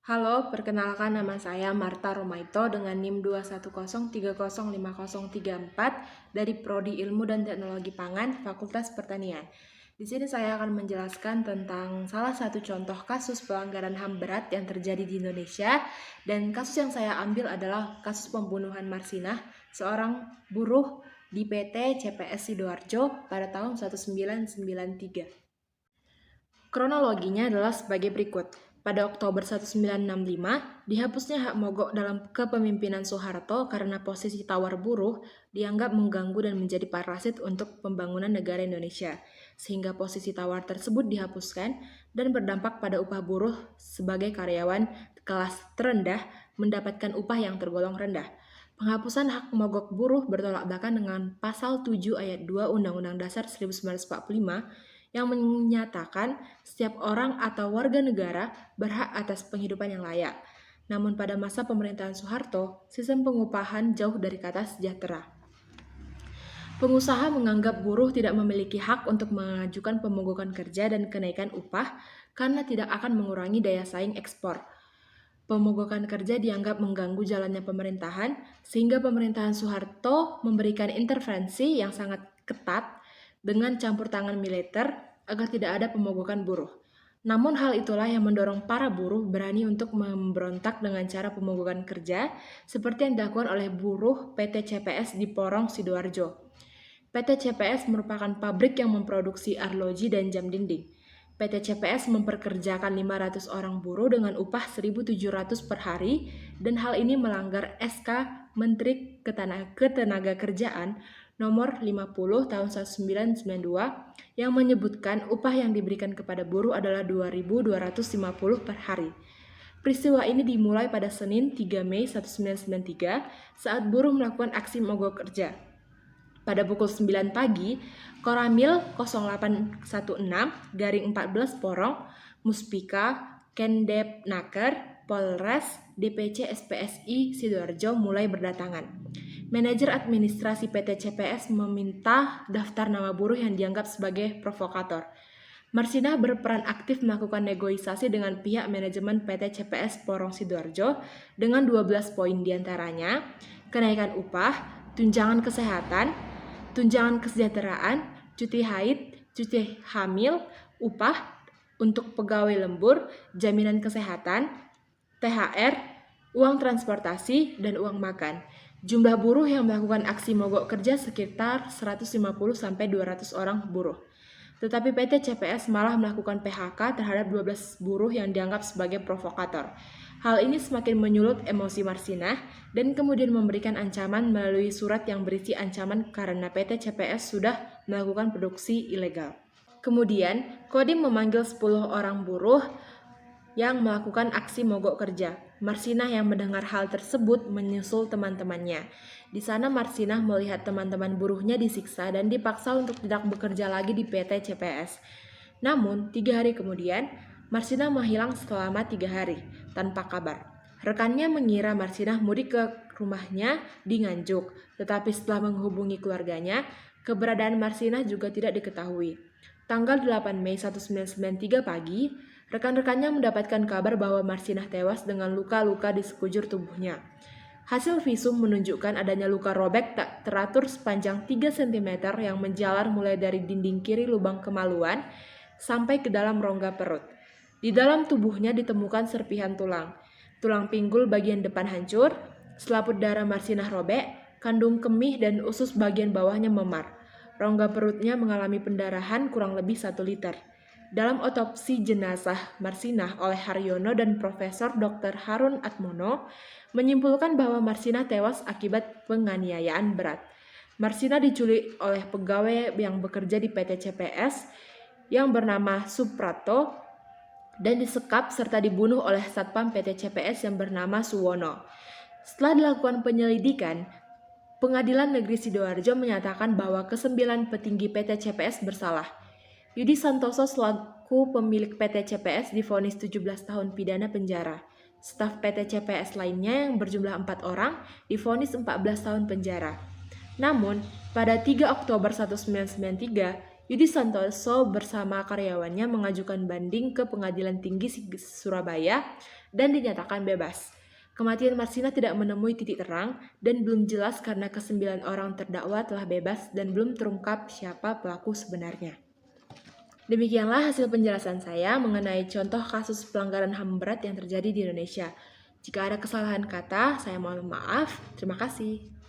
Halo, perkenalkan nama saya Marta Romaito dengan NIM 210305034 dari Prodi Ilmu dan Teknologi Pangan, Fakultas Pertanian. Di sini saya akan menjelaskan tentang salah satu contoh kasus pelanggaran HAM berat yang terjadi di Indonesia, dan kasus yang saya ambil adalah kasus pembunuhan Marsinah, seorang buruh di PT CPS Sidoarjo pada tahun 1993. Kronologinya adalah sebagai berikut. Pada Oktober 1965, dihapusnya hak mogok dalam kepemimpinan Soeharto karena posisi tawar buruh dianggap mengganggu dan menjadi parasit untuk pembangunan negara Indonesia, sehingga posisi tawar tersebut dihapuskan dan berdampak pada upah buruh sebagai karyawan kelas terendah mendapatkan upah yang tergolong rendah. Penghapusan hak mogok buruh bertolak belakang dengan Pasal 7 Ayat 2 Undang-Undang Dasar 1945 yang menyatakan setiap orang atau warga negara berhak atas penghidupan yang layak. Namun pada masa pemerintahan Soeharto, sistem pengupahan jauh dari kata sejahtera. Pengusaha menganggap buruh tidak memiliki hak untuk mengajukan pemogokan kerja dan kenaikan upah karena tidak akan mengurangi daya saing ekspor. Pemogokan kerja dianggap mengganggu jalannya pemerintahan, sehingga pemerintahan Soeharto memberikan intervensi yang sangat ketat dengan campur tangan militer agar tidak ada pemogokan buruh. Namun hal itulah yang mendorong para buruh berani untuk memberontak dengan cara pemogokan kerja seperti yang dilakukan oleh buruh PT CPS di Porong, Sidoarjo. PT CPS merupakan pabrik yang memproduksi arloji dan jam dinding. PT CPS memperkerjakan 500 orang buruh dengan upah 1.700 per hari, dan hal ini melanggar SK Menteri Ketenagakerjaan nomor 50 tahun 1992 yang menyebutkan upah yang diberikan kepada buruh adalah 2.250 per hari. Peristiwa ini dimulai pada Senin 3 Mei 1993 saat buruh melakukan aksi mogok kerja. Pada pukul 9 pagi, Koramil 0816-14 Porong, Muspika, Kendepnaker, Polres, DPC SPSI Sidoarjo mulai berdatangan. Manajer administrasi PT CPS meminta daftar nama buruh yang dianggap sebagai provokator. Marsinah berperan aktif melakukan negosiasi dengan pihak manajemen PT CPS Porong Sidoarjo dengan 12 poin diantaranya: kenaikan upah, tunjangan kesehatan, tunjangan kesejahteraan, cuti haid, cuti hamil, upah untuk pegawai lembur, jaminan kesehatan, THR, uang transportasi, dan uang makan. Jumlah buruh yang melakukan aksi mogok kerja sekitar 150-200 orang buruh. Tetapi PT CPS malah melakukan PHK terhadap 12 buruh yang dianggap sebagai provokator. Hal ini semakin menyulut emosi Marsinah dan kemudian memberikan ancaman melalui surat yang berisi ancaman karena PT CPS sudah melakukan produksi ilegal. Kemudian, Kodim memanggil 10 orang buruh yang melakukan aksi mogok kerja. Marsinah yang mendengar hal tersebut menyusul teman-temannya. Di sana Marsinah melihat teman-teman buruhnya disiksa dan dipaksa untuk tidak bekerja lagi di PT CPS. Namun, 3 hari kemudian, Marsinah menghilang selama 3 hari, tanpa kabar. Rekannya mengira Marsinah mudik ke rumahnya di Nganjuk, tetapi setelah menghubungi keluarganya, keberadaan Marsinah juga tidak diketahui. Tanggal 8 Mei 1993 pagi, rekan-rekannya mendapatkan kabar bahwa Marsinah tewas dengan luka-luka di sekujur tubuhnya. Hasil visum menunjukkan adanya luka robek tak teratur sepanjang 3 cm yang menjalar mulai dari dinding kiri lubang kemaluan sampai ke dalam rongga perut. Di dalam tubuhnya ditemukan serpihan tulang. Tulang pinggul bagian depan hancur, selaput darah Marsinah robek, kandung kemih dan usus bagian bawahnya memar. Rongga perutnya mengalami pendarahan kurang lebih 1 liter. Dalam otopsi jenazah Marsinah oleh Haryono dan Profesor Dr. Harun Atmono menyimpulkan bahwa Marsinah tewas akibat penganiayaan berat. Marsinah diculik oleh pegawai yang bekerja di PT CPS yang bernama Suprato dan disekap serta dibunuh oleh Satpam PT CPS yang bernama Suwono. Setelah dilakukan penyelidikan, Pengadilan Negeri Sidoarjo menyatakan bahwa ke-9 petinggi PT CPS bersalah. Yudi Santoso selaku pemilik PT CPS divonis 17 tahun pidana penjara. Staf PT CPS lainnya yang berjumlah 4 orang divonis 14 tahun penjara. Namun, pada 3 Oktober 1993, Yudi Santoso bersama karyawannya mengajukan banding ke Pengadilan Tinggi Surabaya dan dinyatakan bebas. Kematian Marsina tidak menemui titik terang dan belum jelas karena ke-9 orang terdakwa telah bebas dan belum terungkap siapa pelaku sebenarnya. Demikianlah hasil penjelasan saya mengenai contoh kasus pelanggaran HAM berat yang terjadi di Indonesia. Jika ada kesalahan kata, saya mohon maaf. Terima kasih.